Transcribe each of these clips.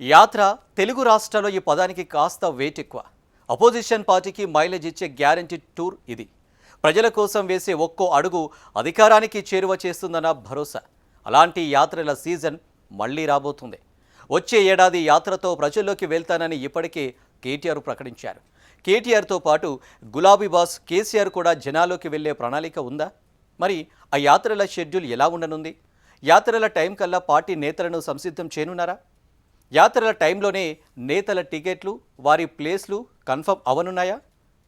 యాత్ర తెలుగు రాష్ట్రాల్లో ఈ పదానికి కాస్త వెయిట్ ఎక్కువ. అపోజిషన్ పార్టీకి మైలేజ్ ఇచ్చే గ్యారంటీ టూర్ ఇది. ప్రజల కోసం వేసే ఒక్కో అడుగు అధికారానికి చేరువ చేస్తుందన్న భరోసా. అలాంటి యాత్రల సీజన్ మళ్లీ రాబోతుంది. వచ్చే ఏడాది యాత్రతో ప్రజల్లోకి వెళ్తానని ఇప్పటికే కేటీఆర్ ప్రకటించారు. కేటీఆర్తో పాటు గులాబీ బాస్ కేసీఆర్ కూడా జనాల్లోకి వెళ్లే ప్రణాళిక ఉందా? మరి ఆ యాత్రల షెడ్యూల్ ఎలా ఉండనుంది? యాత్రల టైం కల్లా పార్టీ నేతలను సంసిద్ధం చేయనున్నారా? యాత్రల టైంలోనే నేతల టికెట్లు, వారి ప్లేస్లు కన్ఫర్మ్ అవనున్నాయా?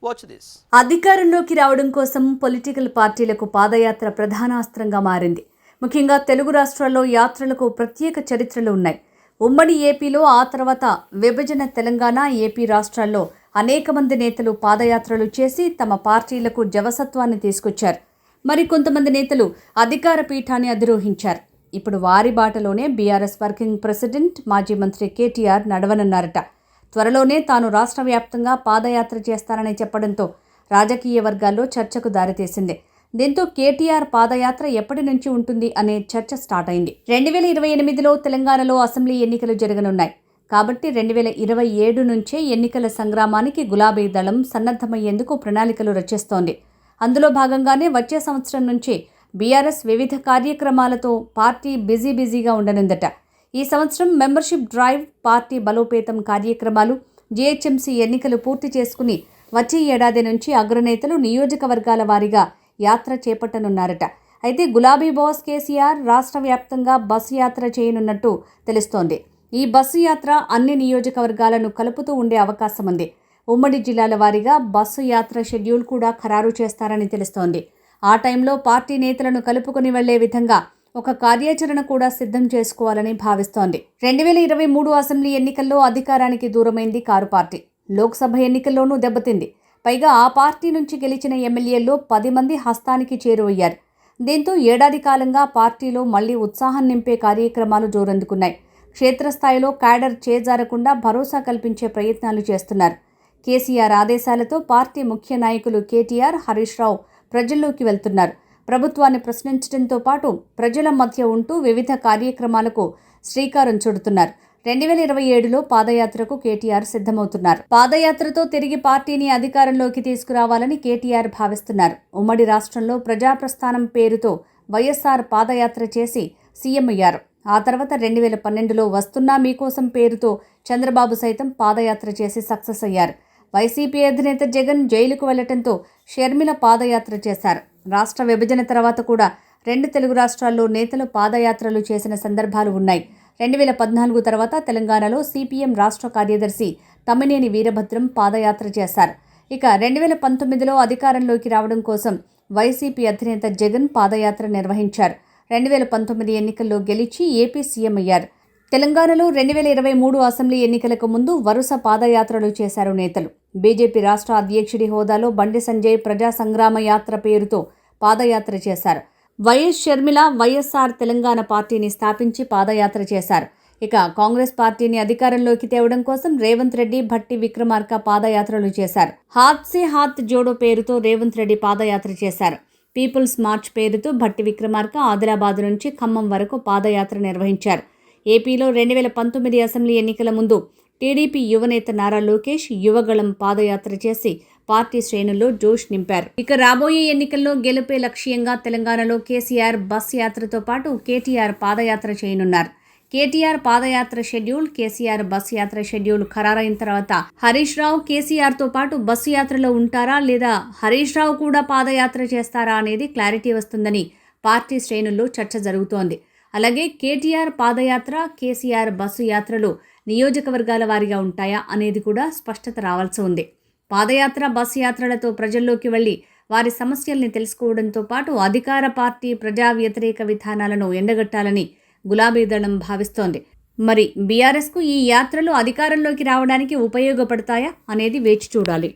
Watch this. అధికారంలోకి రావడం కోసం పొలిటికల్ పార్టీలకు పాదయాత్ర ప్రధానాస్త్రంగా మారింది. ముఖ్యంగా తెలుగు రాష్ట్రాల్లో యాత్రలకు ప్రత్యేక చరిత్రలు ఉన్నాయి. ఉమ్మడి ఏపీలో, ఆ తర్వాత విభజన తెలంగాణ, ఏపీ రాష్ట్రాల్లో అనేక మంది నేతలు పాదయాత్రలు చేసి తమ పార్టీలకు జవసత్వాన్ని తీసుకొచ్చారు. మరి కొంతమంది నేతలు అధికార పీఠాన్ని అధిరోహించారు. ఇప్పుడు వారి బాటలోనే బీఆర్ఎస్ వర్కింగ్ ప్రెసిడెంట్, మాజీ మంత్రి కేటీఆర్ నడవనున్నారట. త్వరలోనే తాను రాష్ట్ర వ్యాప్తంగా పాదయాత్ర చేస్తానని చెప్పడంతో రాజకీయ వర్గాల్లో చర్చకు దారితీసింది. దీంతో కేటీఆర్ పాదయాత్ర ఎప్పటి నుంచి ఉంటుంది అనే చర్చ స్టార్ట్ అయింది. 2028లో తెలంగాణలో అసెంబ్లీ ఎన్నికలు జరగనున్నాయి. కాబట్టి 2027 నుంచే ఎన్నికల సంగ్రామానికి గులాబీ దళం సన్నద్ధమయ్యేందుకు ప్రణాళికలు రచిస్తోంది. అందులో భాగంగానే వచ్చే సంవత్సరం నుంచి బీఆర్ఎస్ వివిధ కార్యక్రమాలతో పార్టీ బిజీగా ఉండనుందట. ఈ సంవత్సరం మెంబర్షిప్ డ్రైవ్, పార్టీ బలోపేతం కార్యక్రమాలు, జీహెచ్ఎంసీ ఎన్నికలు పూర్తి చేసుకుని వచ్చే ఏడాది నుంచి అగ్రనేతలు నియోజకవర్గాల వారీగా యాత్ర చేపట్టనున్నారట. అయితే గులాబీ బాస్ కేసీఆర్ రాష్ట్ర వ్యాప్తంగా బస్సు యాత్ర చేయనున్నట్టు తెలుస్తోంది. ఈ బస్సు యాత్ర అన్ని నియోజకవర్గాలను కలుపుతూ ఉండే అవకాశం ఉంది. ఉమ్మడి జిల్లాల వారీగా బస్సు యాత్ర షెడ్యూల్ కూడా ఖరారు చేస్తారని తెలుస్తోంది. ఆ టైంలో పార్టీ నేతలను కలుపుకుని వెళ్లే విధంగా ఒక కార్యాచరణ కూడా సిద్ధం చేసుకోవాలని భావిస్తోంది. 2023 అసెంబ్లీ ఎన్నికల్లో అధికారానికి దూరమైంది కారు పార్టీ. లోక్సభ ఎన్నికల్లోనూ దెబ్బతింది. పైగా ఆ పార్టీ నుంచి గెలిచిన ఎమ్మెల్యేల్లో 10 మంది హస్తానికి చేరువయ్యారు. దీంతో ఏడాది కాలంగా పార్టీలో మళ్లీ ఉత్సాహం నింపే కార్యక్రమాలు జోరందుకున్నాయి. క్షేత్రస్థాయిలో క్యాడర్ చేజారకుండా భరోసా కల్పించే ప్రయత్నాలు చేస్తున్నారు. కేసీఆర్ ఆదేశాలతో పార్టీ ముఖ్య నాయకులు కేటీఆర్, హరీష్ రావు ప్రజల్లోకి వెళ్తున్నారు. ప్రభుత్వాన్ని ప్రశ్నించడంతో పాటు ప్రజల మధ్య ఉంటూ వివిధ కార్యక్రమాలకు శ్రీకారం చుడుతున్నారు. 2027లో పాదయాత్రకు కేటీఆర్ సిద్ధమవుతున్నారు. పాదయాత్రతో తిరిగి పార్టీని అధికారంలోకి తీసుకురావాలని కేటీఆర్ భావిస్తున్నారు. ఉమ్మడి రాష్ట్రంలో ప్రజాప్రస్థానం పేరుతో వైఎస్ఆర్ పాదయాత్ర చేసి సీఎం అయ్యారు. ఆ తర్వాత 2012లో వస్తున్నా మీకోసం పేరుతో చంద్రబాబు సైతం పాదయాత్ర చేసి సక్సెస్ అయ్యారు. వైసీపీ అధినేత జగన్ జైలుకు వెళ్లడంతో షర్మిల పాదయాత్ర చేశారు. రాష్ట్ర విభజన తర్వాత కూడా 2 తెలుగు రాష్ట్రాల్లో నేతలు పాదయాత్రలు చేసిన సందర్భాలు ఉన్నాయి. 2014 తర్వాత తెలంగాణలో సిపిఎం రాష్ట్ర కార్యదర్శి తమ్మినేని వీరభద్రం పాదయాత్ర చేశారు. ఇక 2019లో అధికారంలోకి రావడం కోసం వైసీపీ అధినేత జగన్ పాదయాత్ర నిర్వహించారు. 2019 ఎన్నికల్లో గెలిచి ఏపీ సీఎం అయ్యారు. తెలంగాణలో 2023 అసెంబ్లీ ఎన్నికలకు ముందు వరుస పాదయాత్రలు చేశారు నేతలు. బీజేపీ రాష్ట్ర అధ్యక్షుడి హోదాలో బండి సంజయ్ ప్రజా సంగ్రామ యాత్ర పేరుతో పాదయాత్ర చేశారు. వైఎస్ షర్మిల వైఎస్ఆర్ తెలంగాణ పార్టీని స్థాపించి పాదయాత్ర చేశారు. ఇక కాంగ్రెస్ పార్టీని అధికారంలోకి తేవడం కోసం రేవంత్ రెడ్డి, భట్టి విక్రమార్క పాదయాత్రలు చేశారు. హాత్ సే హాత్ జోడో పేరుతో రేవంత్ రెడ్డి పాదయాత్ర చేశారు. పీపుల్స్ మార్చ్ పేరుతో భట్టి విక్రమార్క ఆదిలాబాద్ నుంచి ఖమ్మం వరకు పాదయాత్ర నిర్వహించారు. ఏపీలో 2019 అసెంబ్లీ ఎన్నికల ముందు టీడీపీ యువనేత నారా లోకేష్ యువగళం పాదయాత్ర చేసి పార్టీ శ్రేణుల్లో జోష్ నింపారు. ఇక రాబోయే ఎన్నికల్లో గెలుపే లక్ష్యంగా తెలంగాణలో కేసీఆర్ బస్ యాత్రతో పాటు కేటీఆర్ పాదయాత్ర చేయనున్నారు. కేటీఆర్ పాదయాత్ర షెడ్యూల్, కేసీఆర్ బస్ యాత్ర షెడ్యూల్ ఖరారైన తర్వాత హరీష్ రావు కేసీఆర్తో పాటు బస్సు యాత్రలో ఉంటారా లేదా హరీష్ రావు కూడా పాదయాత్ర చేస్తారా అనేది క్లారిటీ వస్తుందని పార్టీ శ్రేణుల్లో చర్చ జరుగుతోంది. అలాగే కేటీఆర్ పాదయాత్ర, కేసీఆర్ బస్సు యాత్రలు నియోజకవర్గాల వారీగా ఉంటాయా అనేది కూడా స్పష్టత రావాల్సి ఉంది. పాదయాత్ర, బస్సు యాత్రలతో ప్రజల్లోకి వెళ్లి వారి సమస్యల్ని తెలుసుకోవడంతో పాటు అధికార పార్టీ ప్రజా వ్యతిరేక విధానాలను ఎండగట్టాలని గులాబీ దళం భావిస్తోంది. మరి బీఆర్ఎస్కు ఈ యాత్రలు అధికారంలోకి రావడానికి ఉపయోగపడతాయా అనేది వేచి చూడాలి.